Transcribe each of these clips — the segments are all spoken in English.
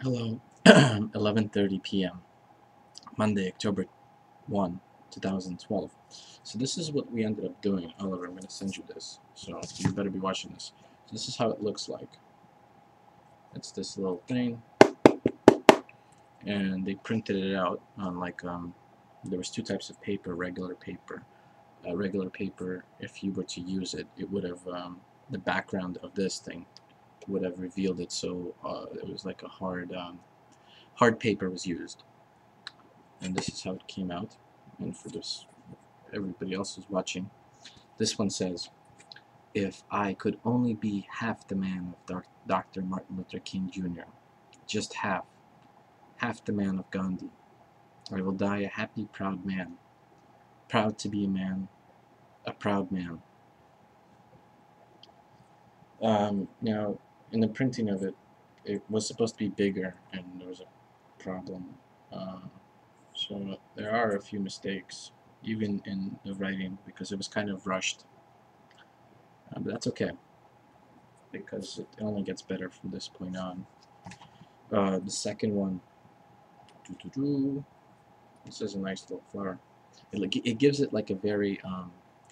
Hello, 11:30 p.m. Monday, October 1, 2012. So this is what we ended up doing. Oliver, I'm going to send you this, so you better be watching this. So this is how it looks like. It's this little thing, and they printed it out on there was two types of paper, regular paper. Regular paper, if you were to use it, it would have, the background of this thing would have revealed it, so it was like a hard paper was used. And this is how it came out. And for this, everybody else who's watching, this one says, "If I could only be half the man of Dr. Martin Luther King Jr., just half the man of Gandhi, I will die a happy, proud man, proud to be a man, a proud man." Now, in the printing of it, it was supposed to be bigger, and there was a problem. Uh, so there are a few mistakes, even in the writing, because it was kind of rushed. But that's okay, because it only gets better from this point on. The second one, this is a nice little flower. It gives it like a very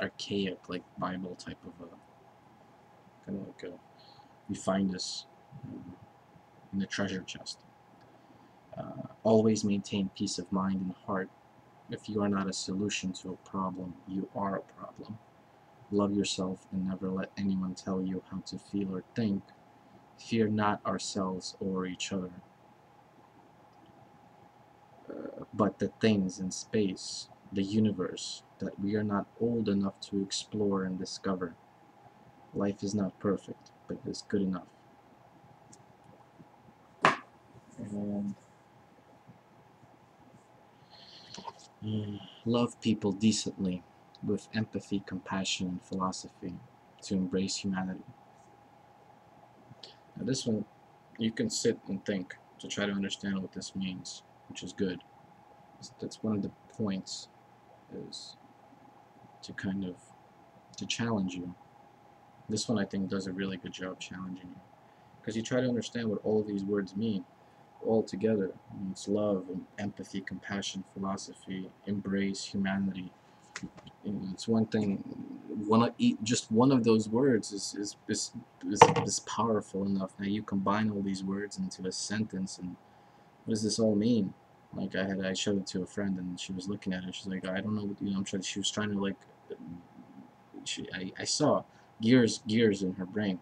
archaic, like Bible type of a kind of like a. We find this in the treasure chest. Always maintain peace of mind and heart. If you are not a solution to a problem, you are a problem. Love yourself and never let anyone tell you how to feel or think. Fear not ourselves or each other, but the things in space, the universe, that we are not old enough to explore and discover. Life is not perfect, but it is good enough. And love people decently, with empathy, compassion, and philosophy, to embrace humanity. Now, this one, you can sit and think to try to understand what this means, which is good. That's one of the points, is to kind of to challenge you. This one, I think, does a really good job challenging you, because you try to understand what all of these words mean all together. I mean, it's love, empathy, compassion, philosophy, embrace, humanity. It's one thing. Just one of those words is powerful enough. Now you combine all these words into a sentence, and what does this all mean? Like I showed it to a friend, and she was looking at it. She's like, I don't know what I'm trying. She was trying to like. I saw gears in her brain.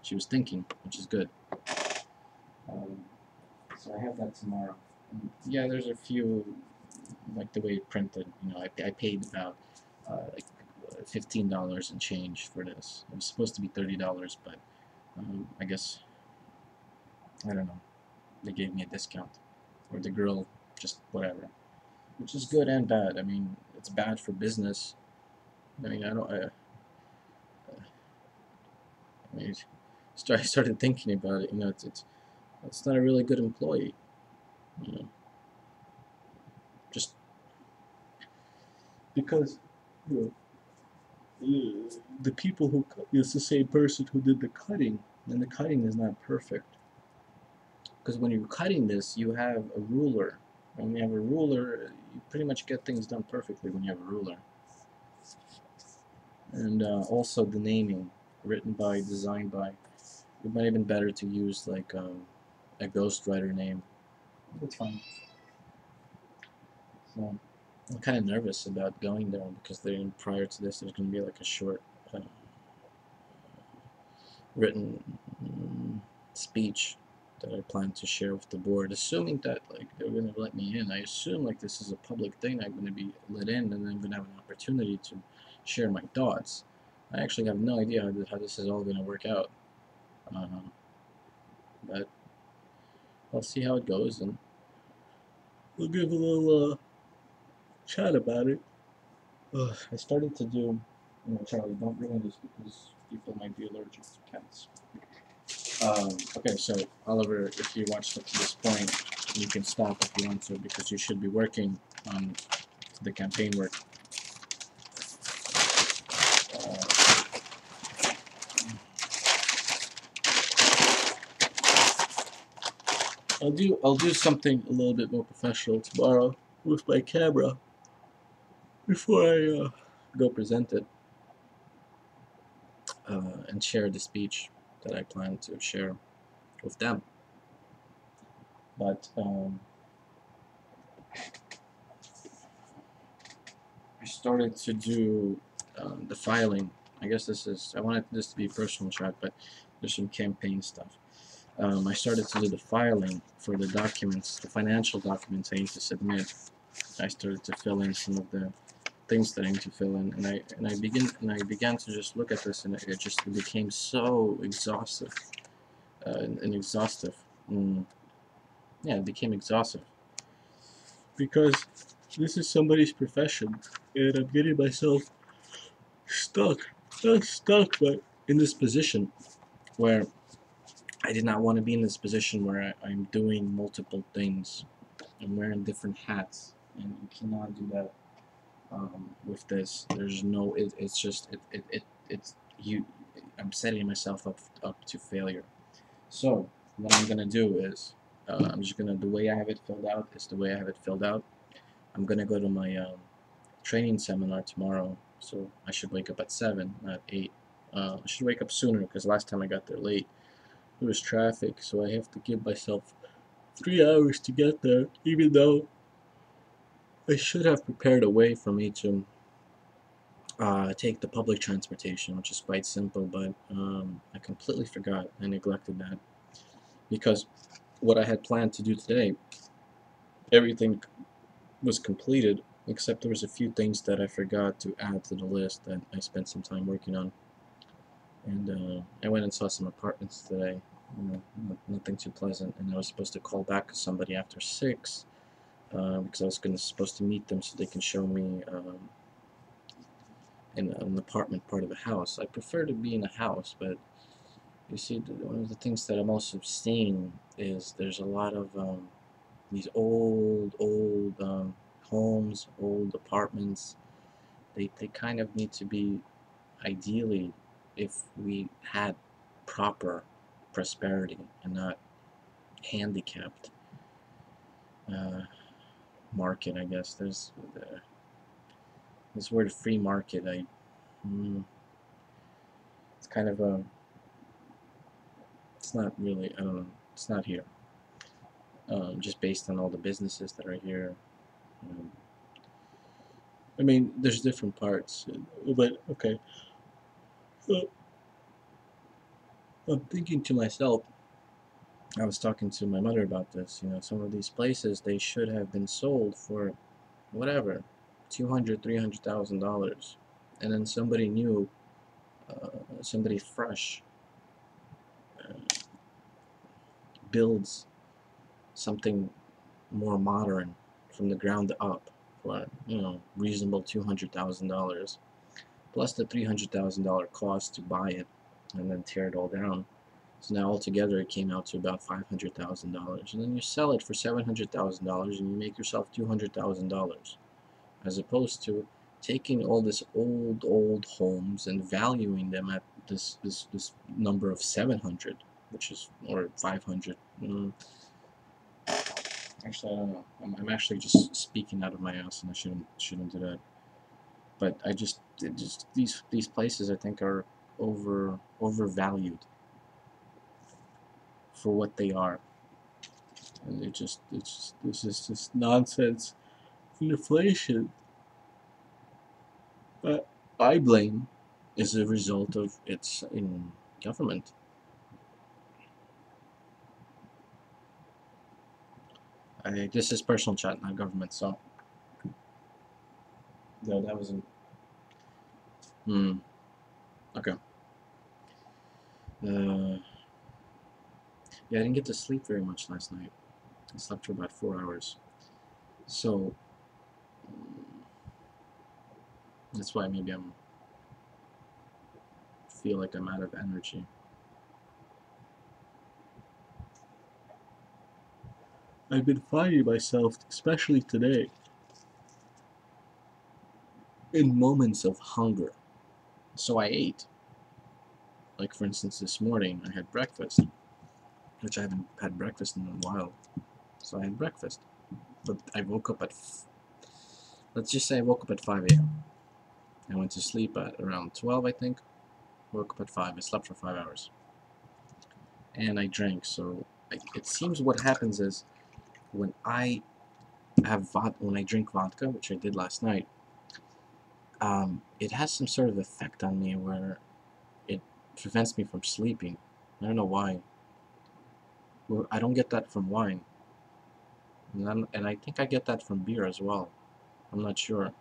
She was thinking, which is good. Um, so I have that tomorrow. And yeah, there's a few, like the way it printed. I paid about like $15 and change for this. It was supposed to be $30, but I guess I don't know. They gave me a discount, or the girl just whatever, which is good and bad. I mean, it's bad for business. I mean, I don't. I mean, started thinking about it. It's not a really good employee. You know, just because the people who it's the same person who did the cutting, and the cutting is not perfect. Because when you're cutting this, you have a ruler. When you have a ruler, you pretty much get things done perfectly when you have a ruler. And also the naming, written by, designed by. It might have been better to use like a ghostwriter name. It's fine. So I'm kind of nervous about going there, because prior to this, there's going to be like a short written speech that I plan to share with the board, assuming that like they're going to let me in. I assume like this is a public thing. I'm going to be let in, and I'm going to have an opportunity to share my thoughts. I actually have no idea how this is all going to work out, but I'll see how it goes, and we'll give a little chat about it. I started to do, Charlie, don't ruin this because people might be allergic to cats. Okay, so Oliver, if you watched up to this point, you can stop if you want to, because you should be working on the campaign work. I'll do something a little bit more professional tomorrow with my camera before I go present it and share the speech that I plan to share with them. But I started to do the filing. I guess I wanted this to be a personal chat, but there's some campaign stuff. I started to do the filing for the documents, the financial documents I need to submit. I started to fill in some of the things that I need to fill in, and I began to just look at this, and it became so exhaustive, and exhaustive. Mm, yeah, it became exhaustive because this is somebody's profession, and I'm getting myself stuck, not stuck, but in this position where I did not want to be in this position where I'm doing multiple things. I'm wearing different hats, and you cannot do that with this. There's no. It's just. It's you. I'm setting myself up to failure. So what I'm gonna do is, I'm just gonna the way I have it filled out is the way I have it filled out. I'm gonna go to my training seminar tomorrow, so I should wake up at 7, not 8. I should wake up sooner because last time I got there late. There was traffic, so I have to give myself 3 hours to get there, even though I should have prepared a way for me to take the public transportation, which is quite simple, but I completely forgot. I neglected that because what I had planned to do today, everything was completed, except there was a few things that I forgot to add to the list that I spent some time working on. And I went and saw some apartments today, nothing too pleasant, and I was supposed to call back somebody after 6 because I was supposed to meet them so they can show me in an apartment part of the house. I prefer to be in a house, but you see, one of the things that I'm also seeing is there's a lot of these old homes, old apartments. They kind of need to be, ideally, if we had proper prosperity and not handicapped uh, market, I guess. There's this word free market. It's kind of a, it's not really, I don't know, it's not here. Just based on all the businesses that are here. Um, I mean, there's different parts, but okay. So I'm thinking to myself, I was talking to my mother about this, some of these places, they should have been sold for whatever, $200,000, $300,000. And then somebody new, somebody fresh, uh, builds something more modern from the ground up for, reasonable $200,000, plus the $300,000 cost to buy it and then tear it all down. So now altogether it came out to about $500,000, and then you sell it for $700,000 and you make yourself $200,000, as opposed to taking all this old homes and valuing them at this number of 700, which is, or 500. Actually, I don't know. I'm actually just speaking out of my ass, and I shouldn't do that. But these places I think are overvalued for what they are, and this is just nonsense. Inflation, I blame, is a result of it's in government. This is personal chat, not government. So no, that wasn't. Okay. Yeah, I didn't get to sleep very much last night. I slept for about 4 hours. So that's why maybe feel like I'm out of energy. I've been finding myself, especially today, in moments of hunger. So I ate. Like, for instance, this morning I had breakfast. which I haven't had breakfast in a while. So I had breakfast, but I woke up at, let's just say I woke up at 5 a.m. I went to sleep at around 12, I think. Woke up at 5. I slept for 5 hours. And I drank, so it seems what happens is when I when I drink vodka, which I did last night, it has some sort of effect on me where it prevents me from sleeping. I don't know why. Well, I don't get that from wine, and I think I get that from beer as well. I'm not sure.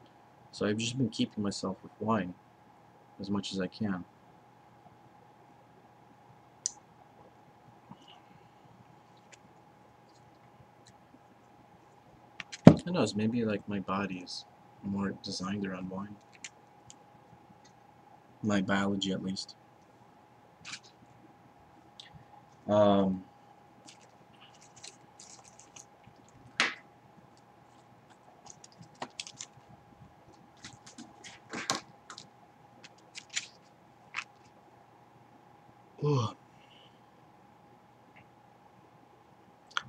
So I've just been keeping myself with wine as much as I can. Who knows? Maybe like my body is more designed around wine. My biology, at least. Um,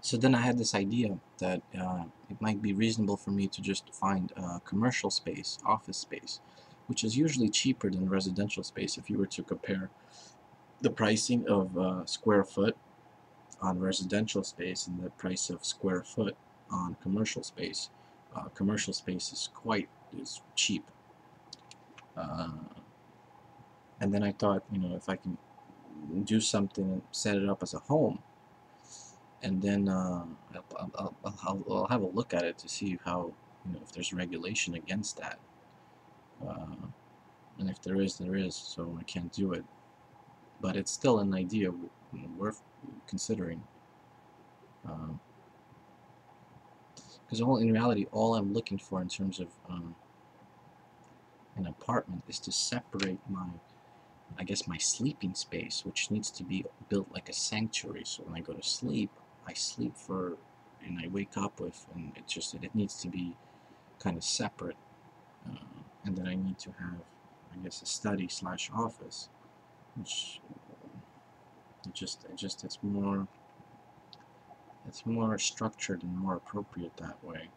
So then I had this idea that it might be reasonable for me to just find commercial space, office space, which is usually cheaper than residential space if you were to compare the pricing of square foot on residential space and the price of square foot on commercial space. Commercial space is cheap. Uh, and then I thought, if I can do something and set it up as a home, and then I'll have a look at it to see how, if there's regulation against that, and if there is, there is. So I can't do it, but it's still an idea worth considering. Because in reality, all I'm looking for in terms of an apartment is to separate I guess my sleeping space, which needs to be built like a sanctuary. So when I go to sleep, I sleep and I wake up with, and it needs to be kind of separate. And then I need to have, I guess, a study slash office, which it's more structured and more appropriate that way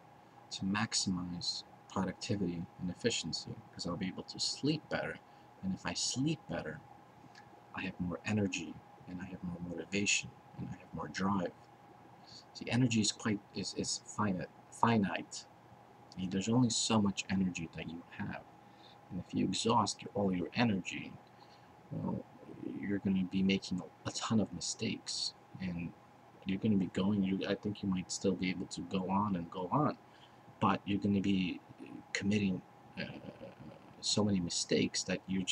to maximize productivity and efficiency, because I'll be able to sleep better, and if I sleep better, I have more energy, and I have more motivation, and I have more drive. See, energy is finite. There's only so much energy that you have, and if you exhaust all your energy, well, you're going to be making a ton of mistakes, and you're going to be I think you might still be able to go on and go on, but you're going to be committing uh, so many mistakes that your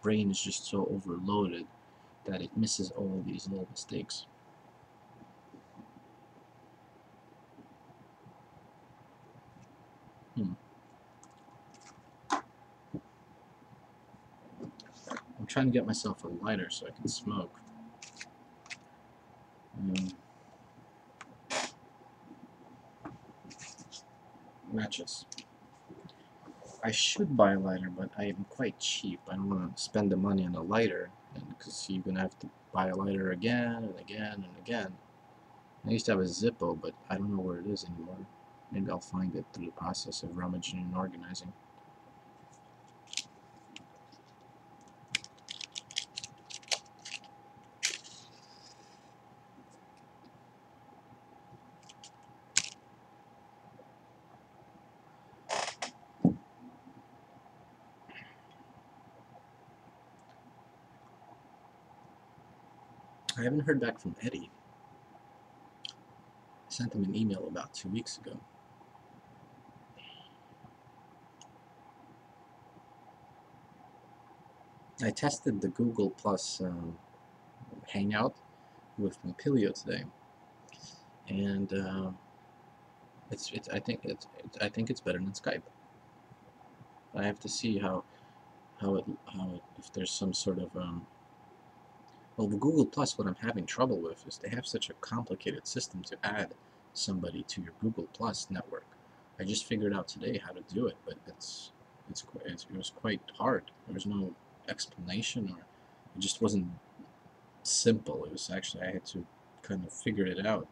brain is just so overloaded that it misses all these little mistakes. I'm trying to get myself a lighter so I can smoke. Matches. I should buy a lighter, but I am quite cheap. I don't want to spend the money on a lighter, because you're going to have to buy a lighter again and again and again. I used to have a Zippo, but I don't know where it is anymore. Maybe I'll find it through the process of rummaging and organizing. I haven't heard back from Eddie. I sent him an email about 2 weeks ago. I tested the Google Plus Hangout with Montpellier today, and I think it's better than Skype. I have to see how if there's some sort of well, the Google Plus, what I'm having trouble with is they have such a complicated system to add somebody to your Google Plus network. I just figured out today how to do it, but it was quite hard. There was no explanation, or it just wasn't simple. It was actually, I had to kind of figure it out,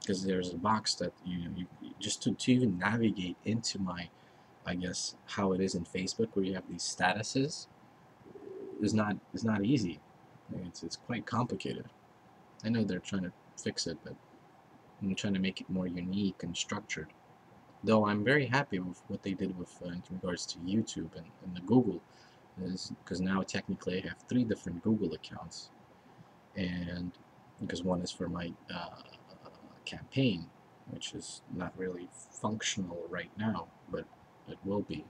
because there's a box that just to even navigate into my, I guess, how it is in Facebook, where you have these statuses, is not easy. It's quite complicated. I know they're trying to fix it, but I'm trying to make it more unique and structured. Though I'm very happy with what they did with in regards to YouTube and the Google, is because now technically I have 3 different Google accounts, and because one is for my campaign, which is not really functional right now, but it will be.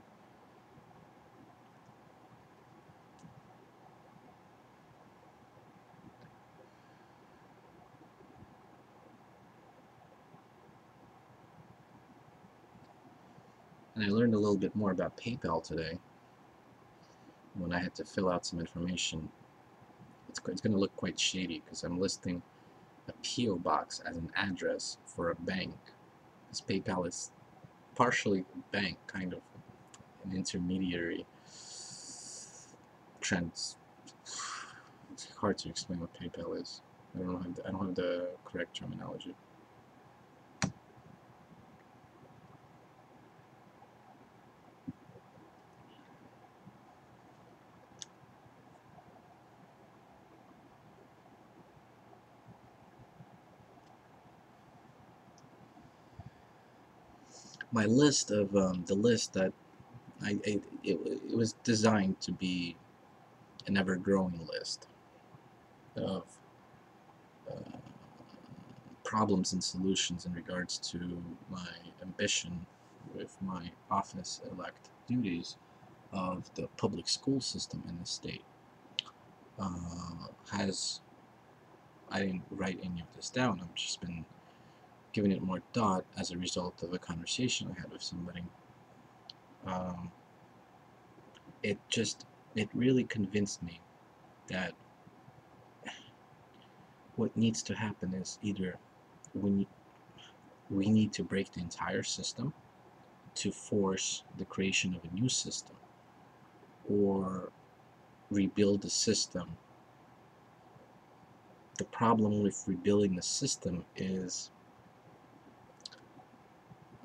And I learned a little bit more about PayPal today when I had to fill out some information. It's going to look quite shady because I'm listing a PO box as an address for a bank. This PayPal is partially a bank, kind of an intermediary. Trends. It's hard to explain what PayPal is. I don't have the correct terminology. My list of the list that it was designed to be an ever-growing list of uh, problems and solutions in regards to my ambition with my office elect duties of the public school system in the state. Has I didn't write any of this down. I've just been giving it more thought as a result of a conversation I had with somebody. Um, it really convinced me that what needs to happen is either we we need to break the entire system to force the creation of a new system, or rebuild the system. The problem with rebuilding the system is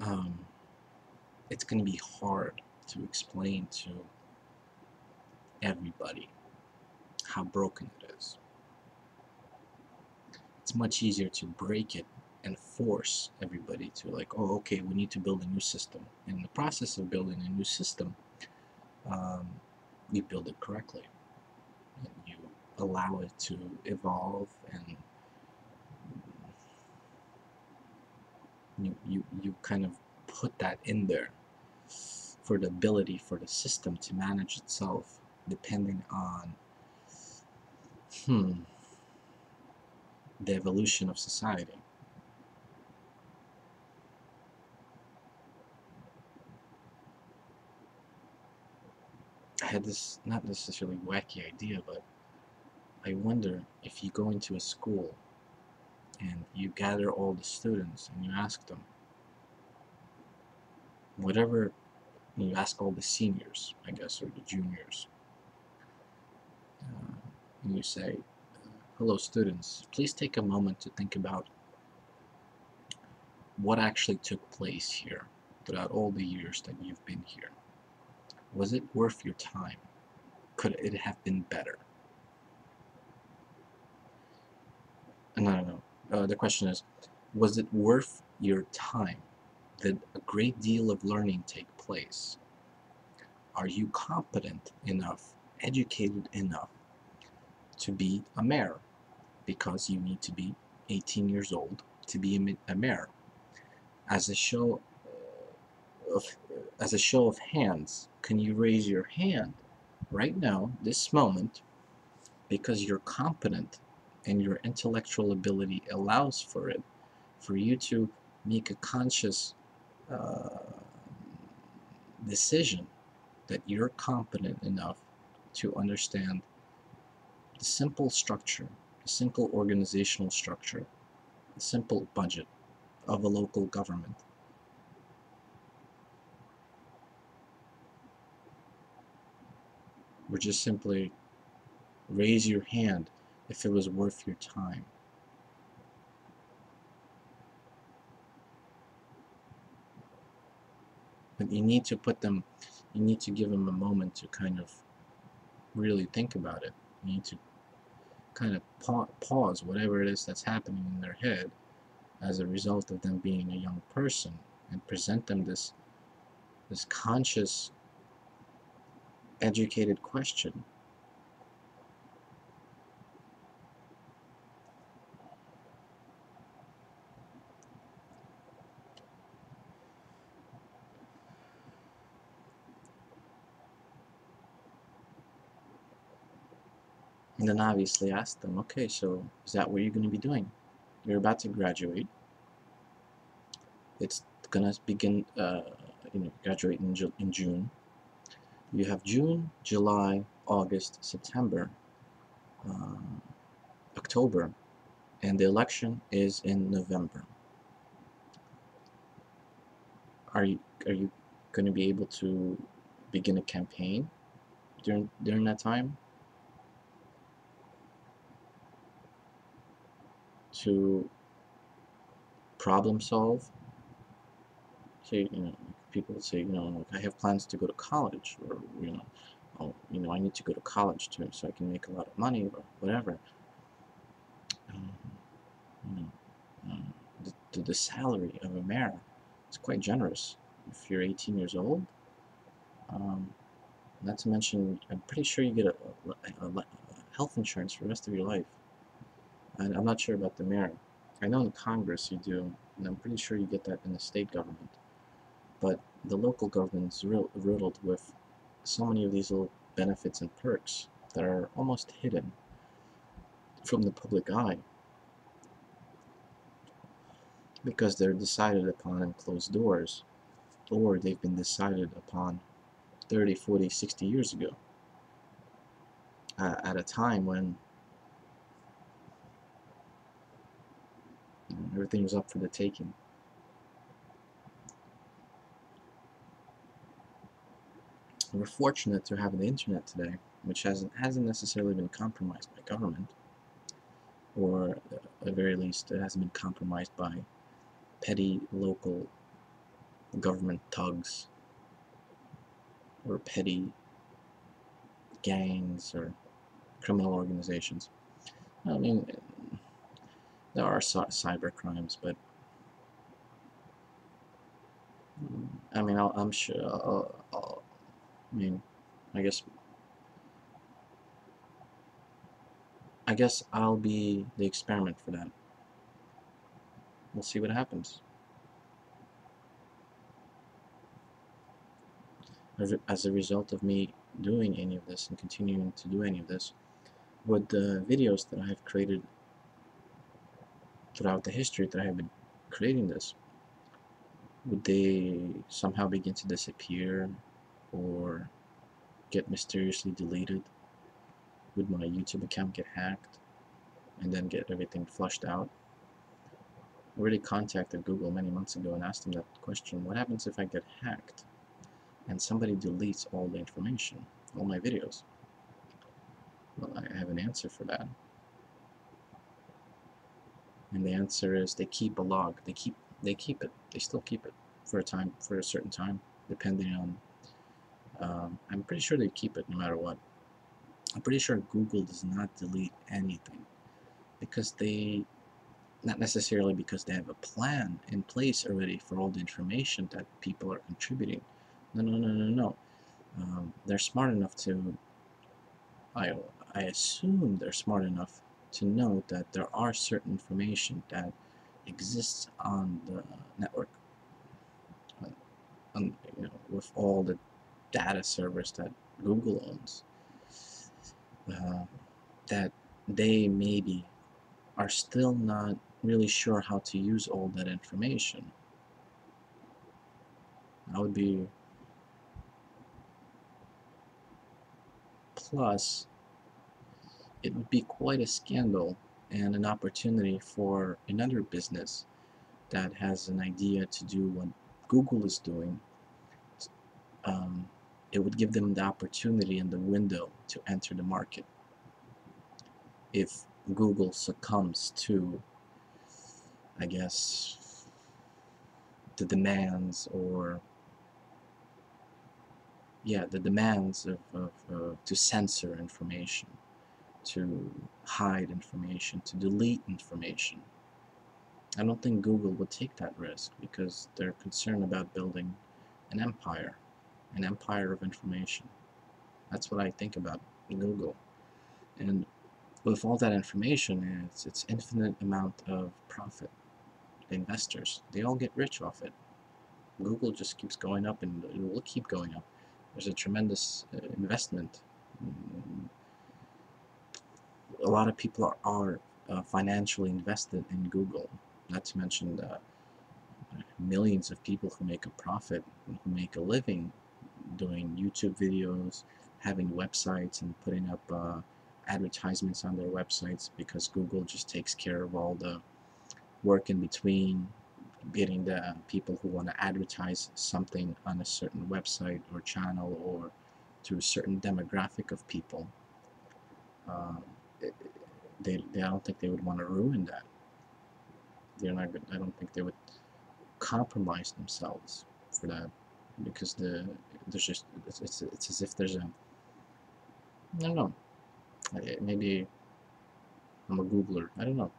um, it's going to be hard to explain to everybody how broken it is. It's much easier to break it and force everybody to, like, oh, okay, we need to build a new system. In the process of building a new system, um, you build it correctly, and you allow it to evolve, and you kind of put that in there for the ability for the system to manage itself, depending on the evolution of society. I had this not necessarily wacky idea, but I wonder if you go into a school and you gather all the students and you ask them whatever, you ask all the seniors, I guess, or the juniors, and you say, hello students, please take a moment to think about what actually took place here throughout all the years that you've been here. Was it worth your time? Could it have been better? No. The question is, was it worth your time? Did a great deal of learning take place? Are you competent enough, educated enough to be a mayor? Because you need to be 18 years old to be a mayor. As a show of hands, can you raise your hand right now, this moment, because you're competent and your intellectual ability allows for it, for you to make a conscious uh, decision that you're competent enough to understand the simple structure, the simple organizational structure, the simple budget of a local government. We're just simply raise your hand if it was worth your time. But you need to give them a moment to kind of really think about it. You need to kind of pause whatever it is that's happening in their head as a result of them being a young person, and present them this conscious, educated question. And then obviously ask them, okay, so is that what you're going to be doing? You're about to graduate. It's going to begin, graduate in June. You have June, July, August, September, uh, October, and the election is in November. Are you going to be able to begin a campaign during that time to problem solve? So, people would say, like, I have plans to go to college, or oh, I need to go to college so I can make a lot of money, or whatever. Um, you know, the salary of a mayor is quite generous if you're 18 years old. Not to mention, I'm pretty sure you get a health insurance for the rest of your life. And I'm not sure about the mayor. I know in Congress you do, and I'm pretty sure you get that in the state government. But the local government is riddled with so many of these little benefits and perks that are almost hidden from the public eye because they're decided upon in closed doors, or they've been decided upon 30, 40, 60 years ago, at a time when everything was up for the taking. We're fortunate to have the internet today, which hasn't necessarily been compromised by government, or at the very least it hasn't been compromised by petty local government thugs or petty gangs or criminal organizations. I mean, there are cyber crimes, but I mean, I'm sure. I mean, I guess I'll be the experiment for that. We'll see what happens. As a result of me doing any of this and continuing to do any of this, would the videos that I have created throughout the history that I have been creating this, would they somehow begin to disappear or get mysteriously deleted? Would my YouTube account get hacked and then get everything flushed out? I already contacted Google many months ago and asked them that question: what happens if I get hacked and somebody deletes all the information, all my videos? Well, I have an answer for that. And the answer is they keep a log. They keep it. They still keep it for a certain time, depending on. I'm pretty sure they keep it no matter what. I'm pretty sure Google does not delete anything because not necessarily because they have a plan in place already for all the information that people are contributing. No. They're smart enough to. I assume they're smart enough to know that there are certain information that exists on the network, with all the data servers that Google owns, that they maybe are still not really sure how to use all that information. That would be plus. It would be quite a scandal and an opportunity for another business that has an idea to do what Google is doing. It would give them the opportunity and the window to enter the market. if Google succumbs to, I guess, the demands, or yeah, the demands of to censor information, to hide information, to delete information. I don't think Google would take that risk because they're concerned about building an empire of information. That's what I think about Google. And with all that information, it's infinite amount of profit. The investors, they all get rich off it. Google just keeps going up, and it will keep going up. There's a tremendous investment. Mm, a lot of people are financially invested in Google, not to mention millions of people who make a profit, who make a living doing YouTube videos, having websites, and putting up advertisements on their websites, because Google just takes care of all the work in between, getting the people who want to advertise something on a certain website or channel or to a certain demographic of people. Uh, I don't think they would want to ruin that. They're not. I don't think they would compromise themselves for that, because there's just it's as if there's a, I don't know, maybe I'm a Googler, I don't know.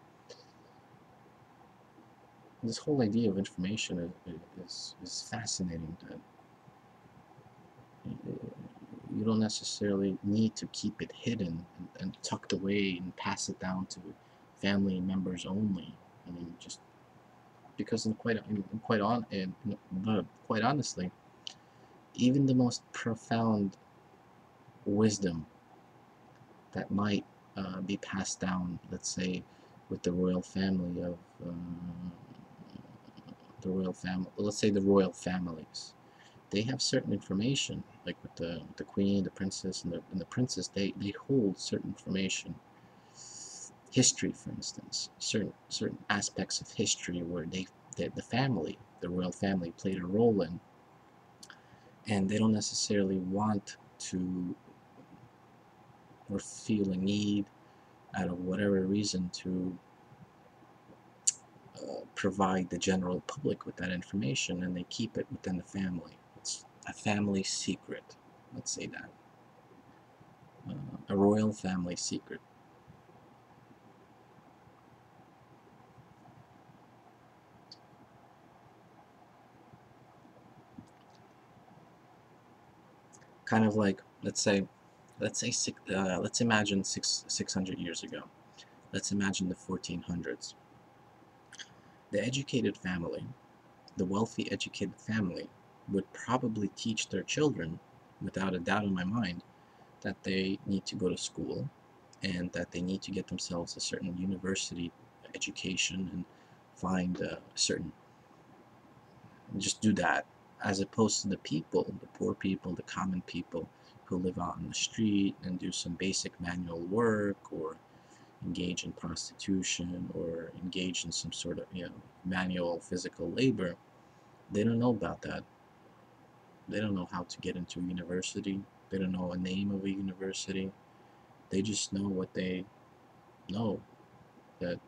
This whole idea of information is fascinating. That you don't necessarily need to keep it hidden and tucked away and pass it down to family members only. I mean, just because quite honestly, even the most profound wisdom that might be passed down, let's say, with the royal family of the royal family, let's say the royal families, they have certain information, like with the queen, the princess, and the princess, they hold certain information. History, for instance, certain aspects of history where the family, the royal family, played a role in, and they don't necessarily want to or feel a need out of whatever reason to provide the general public with that information, and they keep it within the family. It's a family secret, let's say that. A royal family secret. Kind of like, let's imagine 600 years ago. Let's imagine the 1400s. The educated family, the wealthy educated family, would probably teach their children, without a doubt in my mind, that they need to go to school, and that they need to get themselves a certain university education and find a certain, just do that, as opposed to the people, the poor people, the common people who live out on the street and do some basic manual work, or engage in prostitution, or engage in some sort of, manual physical labor. They don't know about that. They don't know how to get into a university. They don't know a name of a university. They just know what they know, that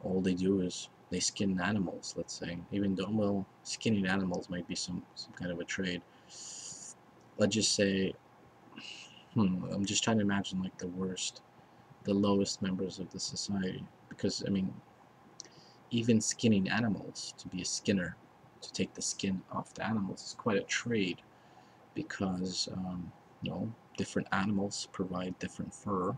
all they do is they skin animals, let's say. Even though, well, skinning animals might be some kind of a trade. Let's just say, I'm just trying to imagine like the lowest members of the society. Because, I mean, even skinning animals, to be a skinner, to take the skin off the animals, is quite a trade, because, different animals provide different fur,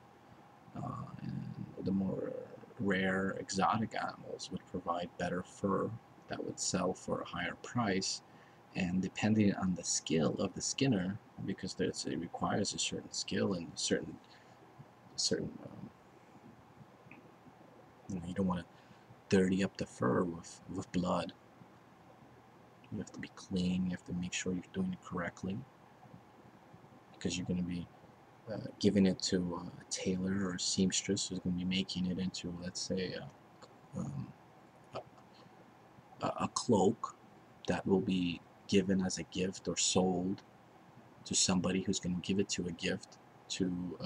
and the more rare exotic animals would provide better fur that would sell for a higher price. And depending on the skill of the skinner, because it requires a certain skill and certain you don't want to dirty up the fur with blood. You have to be clean. You have to make sure you're doing it correctly, because you're going to be giving it to a tailor or a seamstress who's going to be making it into, let's say, um, a cloak that will be given as a gift or sold to somebody who's going to give it to a gift to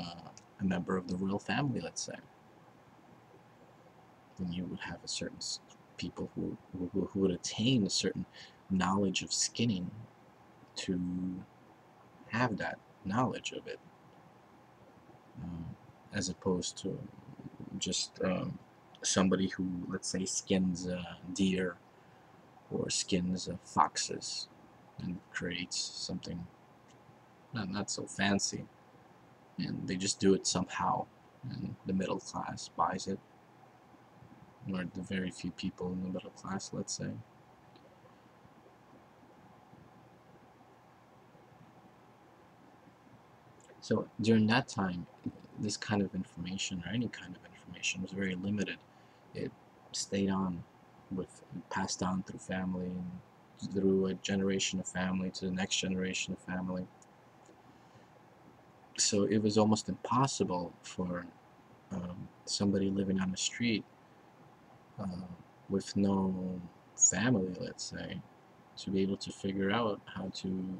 a member of the royal family, let's say. Then you would have a certain people who would attain a certain knowledge of skinning to have that knowledge of it, um, as opposed to just somebody who, let's say, skins deer or skins foxes and creates something not so fancy, and they just do it somehow, and the middle class buys it, or the very few people in the middle class, let's say. So during that time, this kind of information, or any kind of information, was very limited. It stayed on passed on through family, and through a generation of family to the next generation of family. So it was almost impossible for somebody living on the street uh, with no family, let's say, to be able to figure out how to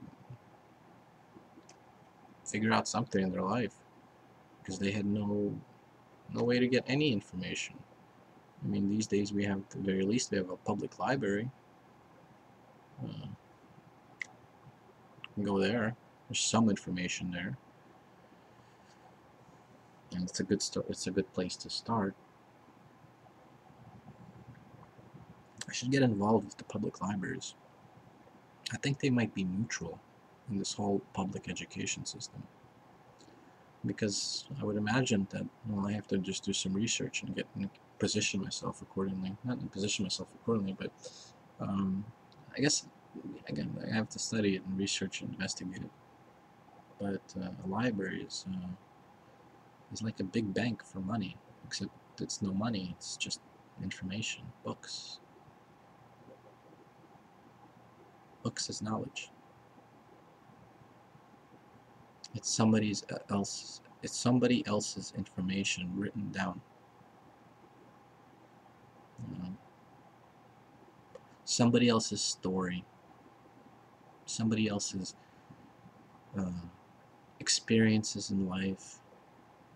figure out something in their life, because they had no way to get any information. I mean, these days we have, at the very least, we have a public library. Uh, you can go there. There's some information there, and it's a good start. It's a good place to start. I should get involved with the public libraries. I think they might be neutral in this whole public education system, because I would imagine that, well, I have to just do some research and position myself accordingly. Not position myself accordingly, but I guess, again, I have to study it and research and investigate it. But a library is like a big bank for money, except it's no money. It's just information, books. Books is knowledge. It's somebody else's information written down. Somebody else's story, somebody else's uh, experiences in life,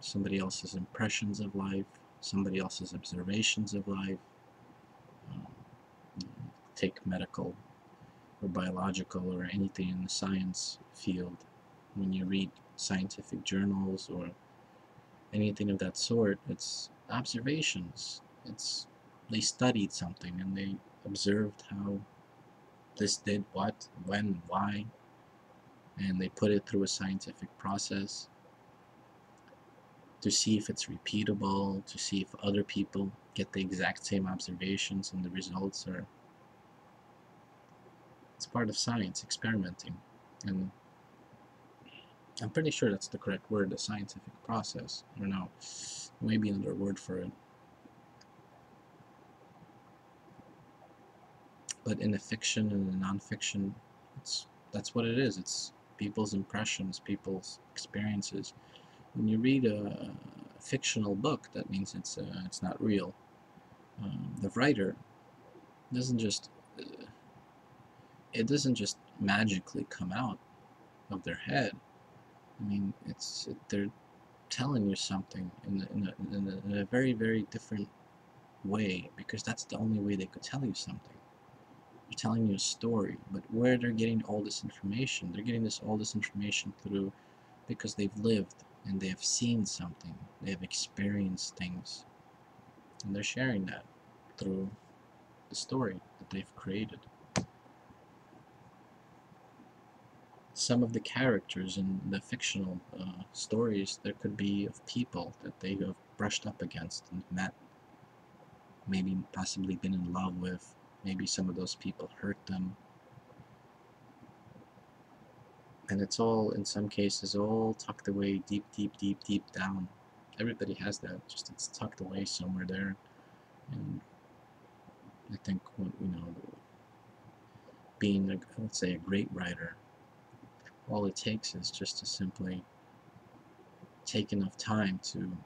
somebody else's impressions of life, somebody else's observations of life. Um, take medical or biological or anything in the science field. When you read scientific journals or anything of that sort, it's observations. They studied something and they observed how this did what, when, why, and they put it through a scientific process to see if it's repeatable, to see if other people get the exact same observations and the results are. It's part of science, experimenting, and I'm pretty sure that's the correct word, the scientific process. I don't know, maybe another word for it. But in the fiction and the non-fiction, that's what it is. It's people's impressions, people's experiences. When you read a fictional book, that means it's not real. The writer doesn't just it doesn't just magically come out of their head. I mean, they're telling you something in a very, very different way, because that's the only way they could tell you something. They're telling you a story, but where they're getting all this information, they're getting all this information through, because they've lived and they have seen something, they have experienced things, and they're sharing that through the story that they've created. Some of the characters in the fictional stories, there could be of people that they have brushed up against and met, maybe possibly been in love with. Maybe some of those people hurt them. And it's all, in some cases, all tucked away deep, deep, deep, deep down. Everybody has that, just it's tucked away somewhere there. And I think, being, let's say, a great writer, all it takes is just to simply take enough time to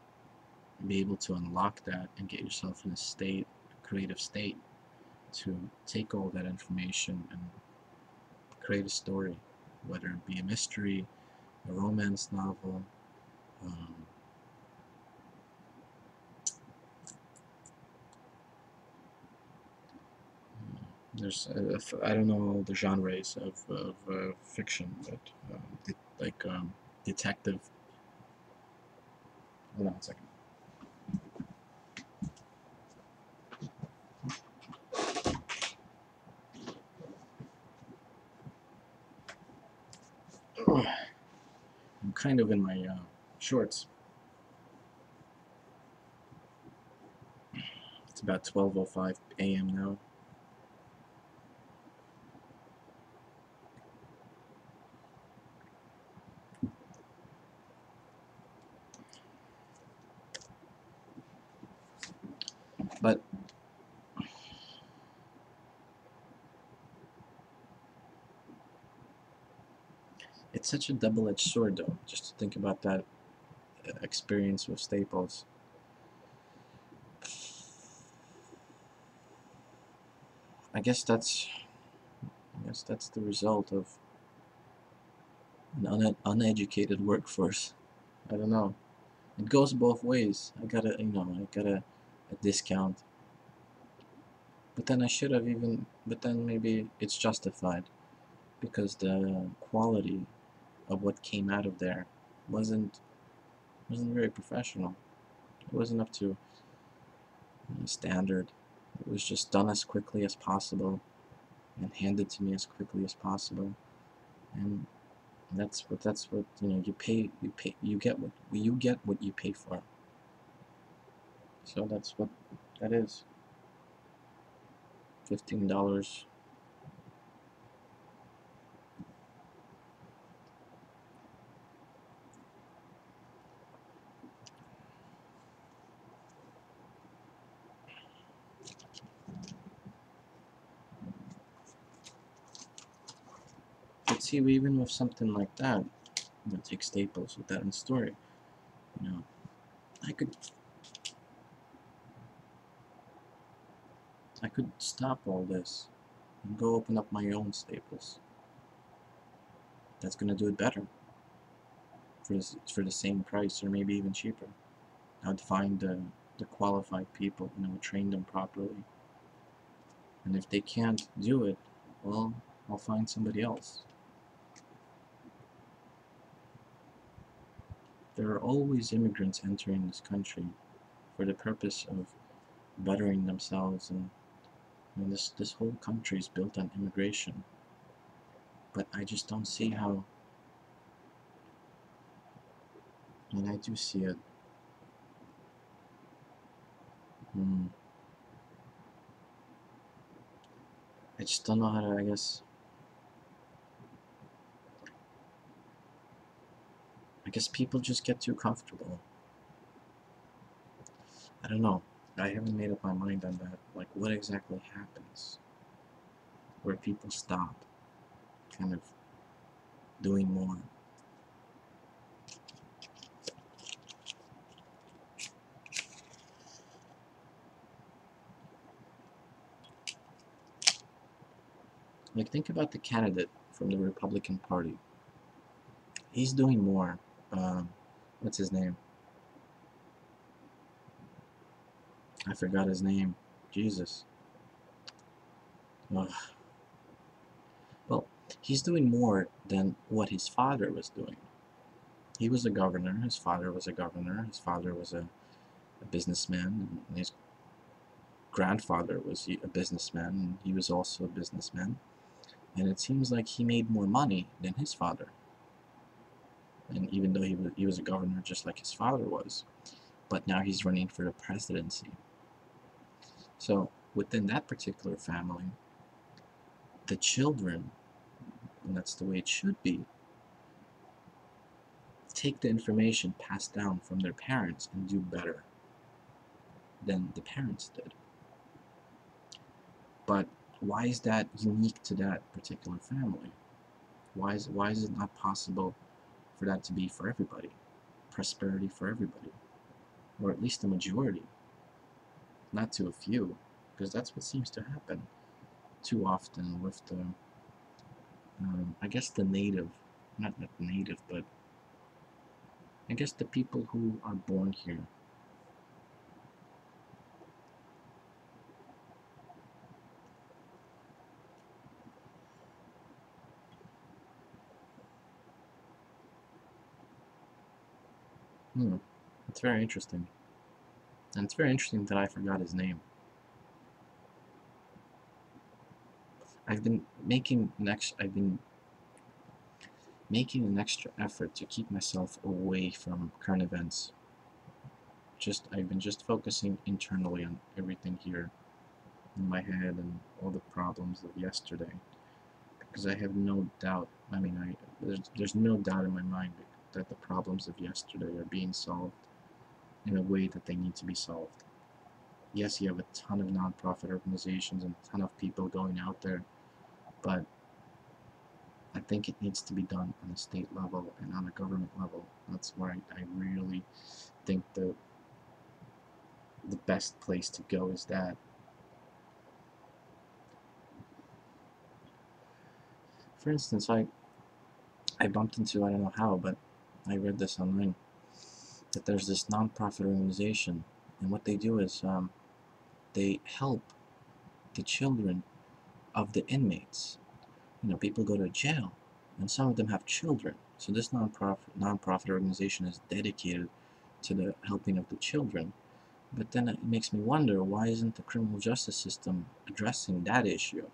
be able to unlock that and get yourself in a creative state, to take all that information and create a story, whether it be a mystery, a romance novel, um, There's I don't know all the genres of fiction, but like detective. Hold on a second. I'm kind of in my shorts. It's about 12:05 a.m. now. But it's such a double-edged sword, though, just to think about that experience with Staples. I guess that's the result of an uneducated workforce. I don't know. It goes both ways. I got a discount, but then I should have even. But then maybe it's justified because the quality of what came out of there wasn't very professional. It wasn't up to standard. It was just done as quickly as possible and handed to me as quickly as possible, and that's what you get what you pay for. So that's what that is. $15. But see, even with something like that, take Staples with that in story, you know, I could stop all this and go open up my own Staples. That's gonna do it better for the same price or maybe even cheaper. I'd find the qualified people, train them properly. And if they can't do it, well, I'll find somebody else. There are always immigrants entering this country for the purpose of bettering themselves, and this whole country is built on immigration. But I just don't see how. And I do see it. I just don't know how to. I guess people just get too comfortable. I don't know. I haven't made up my mind on that. Like, what exactly happens where people stop kind of doing more? Like, think about the candidate from the Republican Party. He's doing more. What's his name? I forgot his name. Jesus. Ugh. Well, he's doing more than what his father was doing. He was a governor. His father was a governor. His father was a businessman. And his grandfather was a businessman. And he was also a businessman. And it seems like he made more money than his father. And even though he was a governor just like his father was. But now he's running for the presidency. So within that particular family, the children, and that's the way it should be, take the information passed down from their parents and do better than the parents did. But why is that unique to that particular family? Why is it not possible for that to be for everybody? Prosperity for everybody, or at least the majority, not to a few, because that's what seems to happen too often with the, I guess the native, not native, but I guess the people who are born here. It's very interesting. And it's very interesting that I forgot his name. I've been making an extra effort to keep myself away from current events. I've been just focusing internally on everything here in my head and all the problems of yesterday. Because I have no doubt, there's no doubt in my mind that the problems of yesterday are being solved in a way that they need to be solved. Yes, you have a ton of non-profit organizations and a ton of people going out there, but I think it needs to be done on a state level and on a government level. That's where I really think the best place to go is that. For instance, I bumped into, I don't know how, but I read this online, that there's this non-profit organization, and what they do is they help the children of the inmates. People go to jail, and some of them have children. So this non-profit organization is dedicated to the helping of the children. But then it makes me wonder, why isn't the criminal justice system addressing that issue?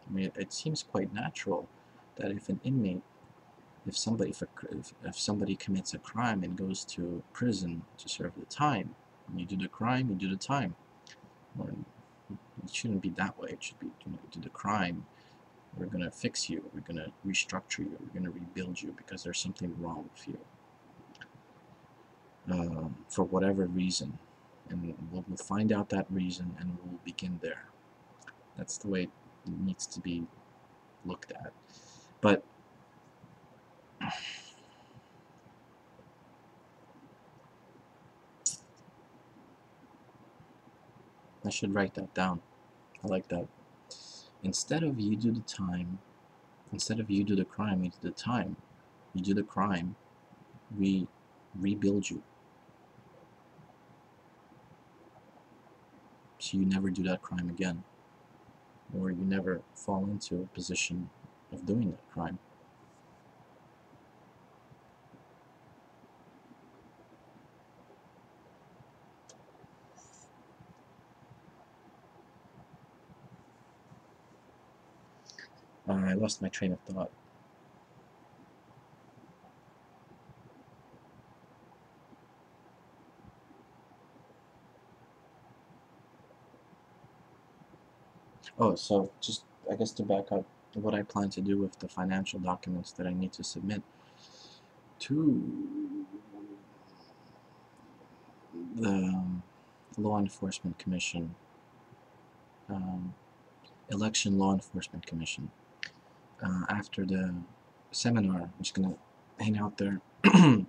I mean, it seems quite natural that if an inmate, if somebody commits a crime and goes to prison to serve the time, you do the crime, you do the time. Well, it shouldn't be that way. It should be, you do the crime, we're going to fix you, we're going to restructure you, we're going to rebuild you because there's something wrong with you. For whatever reason. And we'll find out that reason and we'll begin there. That's the way it needs to be looked at. But I should write that down. I like that. Instead of you do the time, instead of you do the crime, you do the time. You do the crime, we rebuild you. So you never do that crime again. Or you never fall into a position of doing that crime. I lost my train of thought. Oh, so just, I guess, to back up, what I plan to do with the financial documents that I need to submit to the Law Enforcement Commission, Election Law Enforcement Commission. After the seminar, I'm just gonna hang out there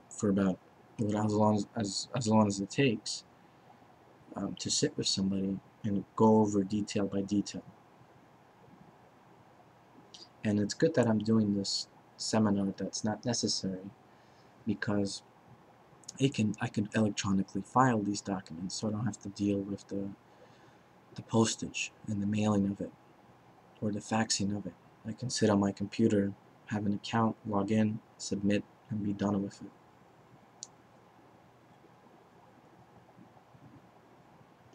for about as long as it takes to sit with somebody and go over detail by detail. And it's good that I'm doing this seminar that's not necessary, because I can electronically file these documents, so I don't have to deal with the postage and the mailing of it or the faxing of it. I can sit on my computer, have an account, log in, submit, and be done with it.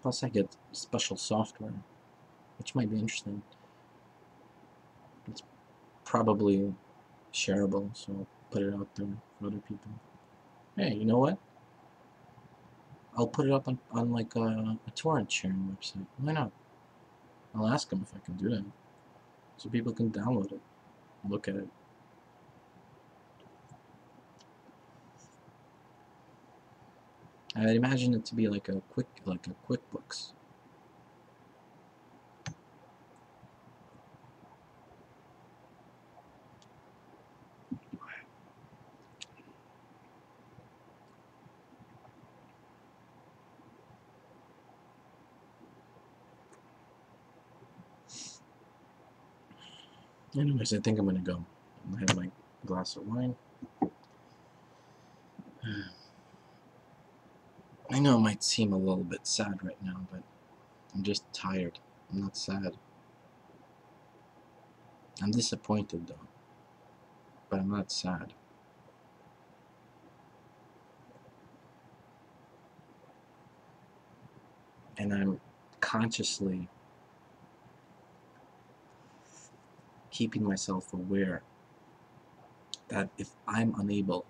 Plus I get special software, which might be interesting. It's probably shareable, so I'll put it out there for other people. Hey, you know what? I'll put it up on like a torrent sharing website. Why not? I'll ask them if I can do that, so people can download it, look at it. I imagine it to be like a QuickBooks. Anyways, I think I'm gonna go. I have my glass of wine. I know it might seem a little bit sad right now, but I'm just tired. I'm not sad. I'm disappointed though, but I'm not sad. And I'm consciously keeping myself aware that if I'm unable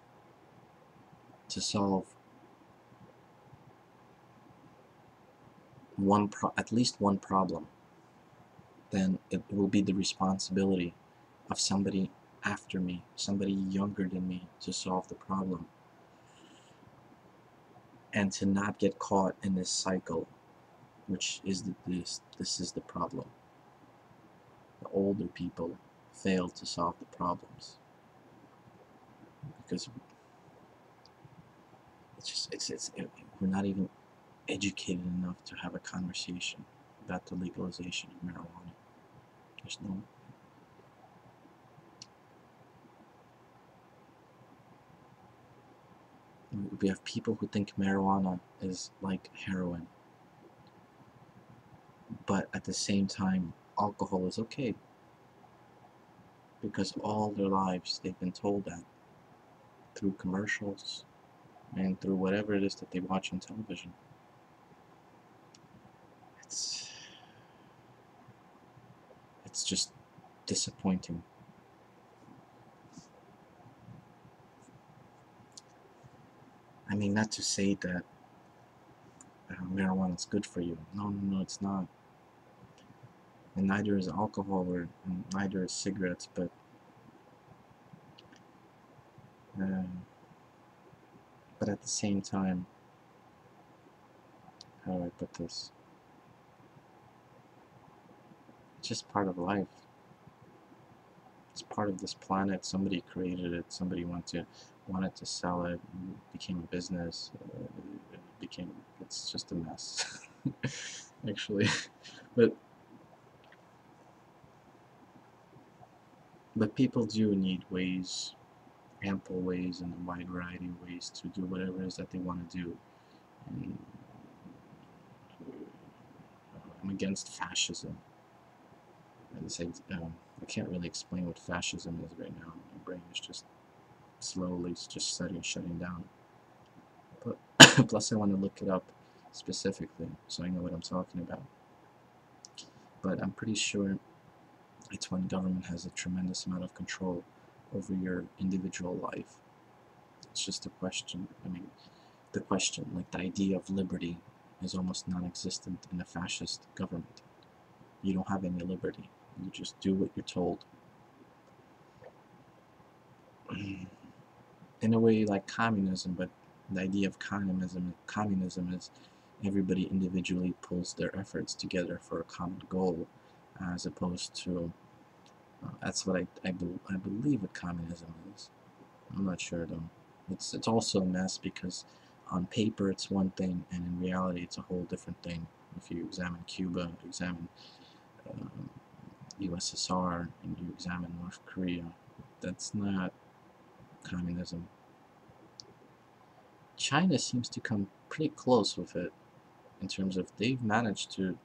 to solve at least one problem, then it will be the responsibility of somebody after me, somebody younger than me, to solve the problem, and to not get caught in this cycle, which is this is the problem. The older people fail to solve the problems because we're not even educated enough to have a conversation about the legalization of marijuana. There's no. We have people who think marijuana is like heroin, but at the same time, alcohol is okay because all their lives they've been told that through commercials and through whatever it is that they watch on television. It's just disappointing. I mean, not to say that marijuana is good for you. No, it's not. And neither is alcohol, or neither is cigarettes. Uh, but at the same time, how do I put this? It's just part of life. It's part of this planet. Somebody created it. Somebody wanted to sell it. It became a business. It's just a mess, actually. But people do need ways, ample ways, and a wide variety of ways to do whatever it is that they want to do. And I'm against fascism. And I can't really explain what fascism is right now. My brain is just slowly just shutting down. But plus, I want to look it up specifically so I know what I'm talking about. But I'm pretty sure it's when government has a tremendous amount of control over your individual life. It's just a question. I mean, like the idea of liberty, is almost non-existent in a fascist government. You don't have any liberty. You just do what you're told. In a way like communism, but the idea of communism is everybody individually pulls their efforts together for a common goal, as opposed to that's what I believe what communism is. I'm not sure though. It's also a mess because on paper it's one thing, and in reality it's a whole different thing. If you examine Cuba, examine USSR, and you examine North Korea, that's not communism. China seems to come pretty close with it in terms of they've managed to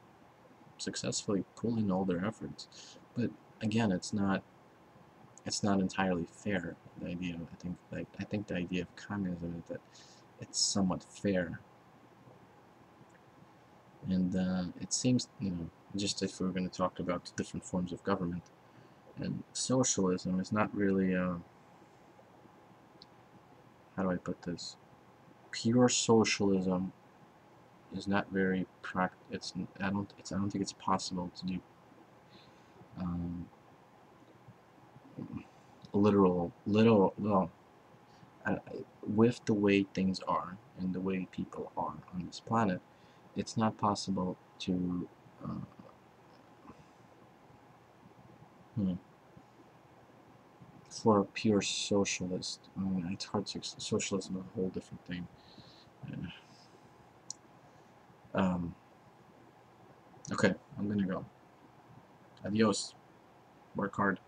successfully pull in all their efforts. But again, it's not entirely fair. The idea, I think the idea of communism is that it's somewhat fair, and it seems, just if we're going to talk about different forms of government, and socialism is not really how do I put this? Pure socialism is not very I don't think it's possible to do um, well, uh, with the way things are and the way people are on this planet, it's not possible to uh, hmm, for a pure socialist. I mean, it's hard to socialism is a whole different thing. Um, okay, I'm gonna go. Adios. Work hard.